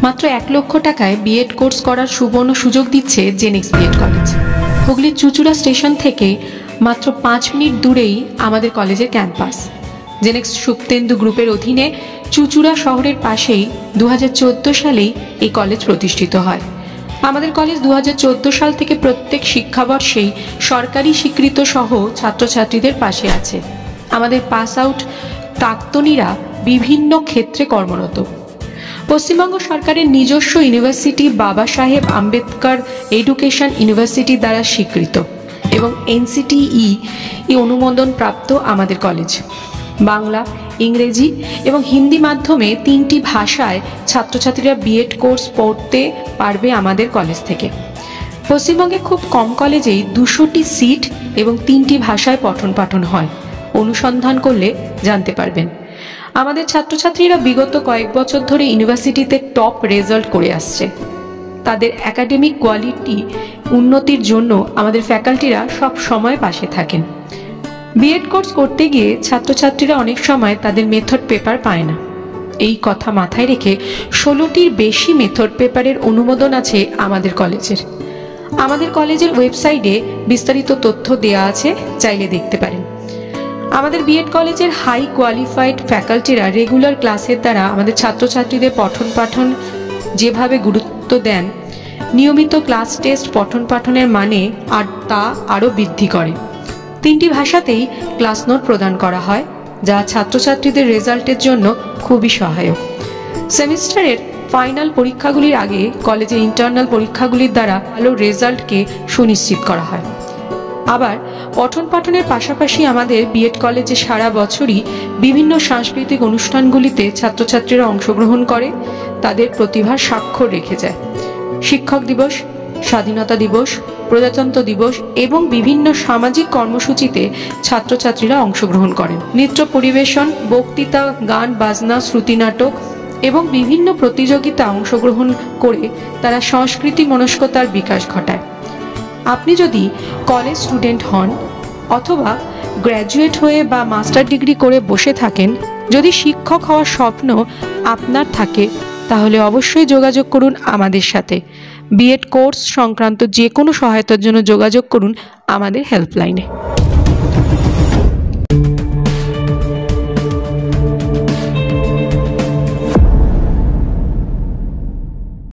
মাত্র 1 লক্ষ টাকায় বিএড কোর্স করার সুবর্ণ সুযোগ দিচ্ছে জেনেক্স বিএড কলেজ। হুগলির চুঁচুড়া স্টেশন থেকে মাত্র 5 মিনিট দূরেই আমাদের কলেজের ক্যাম্পাস। জেনেক্স সুপ্তেন্দু গ্রুপের অধীনে চুঁচুড়া শহরের পাশেই 2014 সালেই এই কলেজ প্রতিষ্ঠিত হয়। আমাদের কলেজ 2014 সাল থেকে প্রত্যেক শিক্ষাবর্ষেই সরকারি স্বীকৃত সহ ছাত্রছাত্রীদের পাশে আছে। আমাদের পাস আউট প্রাক্তনীরা বিভিন্ন ক্ষেত্রে কর্মরত। পশ্চিমবঙ্গ সরকারের নিজস্ব ইউনিভার্সিটি বাবা সাহেব আম্বেদকর এডুকেশন ইউনিভার্সিটি দ্বারা স্বীকৃত এবং এনসিটিই অনুমোদন প্রাপ্ত আমাদের কলেজ। বাংলা, ইংরেজি এবং হিন্দি মাধ্যমে 3টি ভাষায় ছাত্রছাত্রীরা বিএড কোর্স পড়তে পারবে আমাদের কলেজ থেকে। পশ্চিমবঙ্গে খুব কম কলেজেই 200টি সিট এবং 3টি ভাষায় পঠন পাঠন হয়। অনুসন্ধান করলে জানতে পারবেন। আমাদের ছাত্রছাত্রীরা বিগত কয়েক বছর ধরে ইউনিভার্সিটিতে টপ রেজাল্ট করে আসছে। তাদের একাডেমিক কোয়ালিটি উন্নতির জন্য আমাদের ফ্যাকাল্টিরা সব সময় পাশে থাকেন। বিএড কোর্স করতে গিয়ে ছাত্রছাত্রীরা অনেক সময় তাদের মেথড পেপার পায় না। এই কথা মাথায় রেখে 16টির বেশি মেথড পেপারের অনুমোদন আছে আমাদের কলেজের। আমাদের কলেজের ওয়েবসাইটে বিস্তারিত তথ্য দেওয়া আছে, চাইলে দেখতে পারেন। আমাদের বিএড কলেজের হাই কোয়ালিফাইড ফ্যাকাল্টিরা রেগুলার ক্লাসের দ্বারা আমাদের ছাত্রছাত্রীদের পঠন পাঠন যেভাবে গুরুত্ব দেন, নিয়মিত ক্লাস টেস্ট পঠন পাঠনের মানে তা আরও বৃদ্ধি করে। 3টি ভাষাতেই ক্লাস নোট প্রদান করা হয়, যা ছাত্রছাত্রীদের রেজাল্টের জন্য খুবই সহায়ক। সেমিস্টারের ফাইনাল পরীক্ষাগুলির আগে কলেজের ইন্টারনাল পরীক্ষাগুলির দ্বারা ভালো রেজাল্টকে সুনিশ্চিত করা হয়। আবার পঠন পাঠনের পাশাপাশি আমাদের বিএড কলেজে সারা বছরই বিভিন্ন সাংস্কৃতিক অনুষ্ঠানগুলিতে ছাত্রছাত্রীরা অংশগ্রহণ করে তাদের প্রতিভার স্বাক্ষর রেখে যায়। শিক্ষক দিবস, স্বাধীনতা দিবস, প্রজাতন্ত্র দিবস এবং বিভিন্ন সামাজিক কর্মসূচিতে ছাত্রছাত্রীরা অংশগ্রহণ করেন। নৃত্য পরিবেশন, বক্তৃতা, গান বাজনা, শ্রুতি নাটক এবং বিভিন্ন প্রতিযোগিতা অংশগ্রহণ করে তারা সংস্কৃতি মনস্কতার বিকাশ ঘটায়। আপনি যদি কলেজ স্টুডেন্ট হন অথবা গ্র্যাজুয়েট হয়ে বা মাস্টার ডিগ্রি করে বসে থাকেন, যদি শিক্ষক হওয়ার স্বপ্ন আপনার থাকে তাহলে অবশ্যই যোগাযোগ করুন আমাদের সাথে। বিএড কোর্স সংক্রান্ত যে কোনো সহায়তার জন্য যোগাযোগ করুন আমাদের হেল্পলাইনে।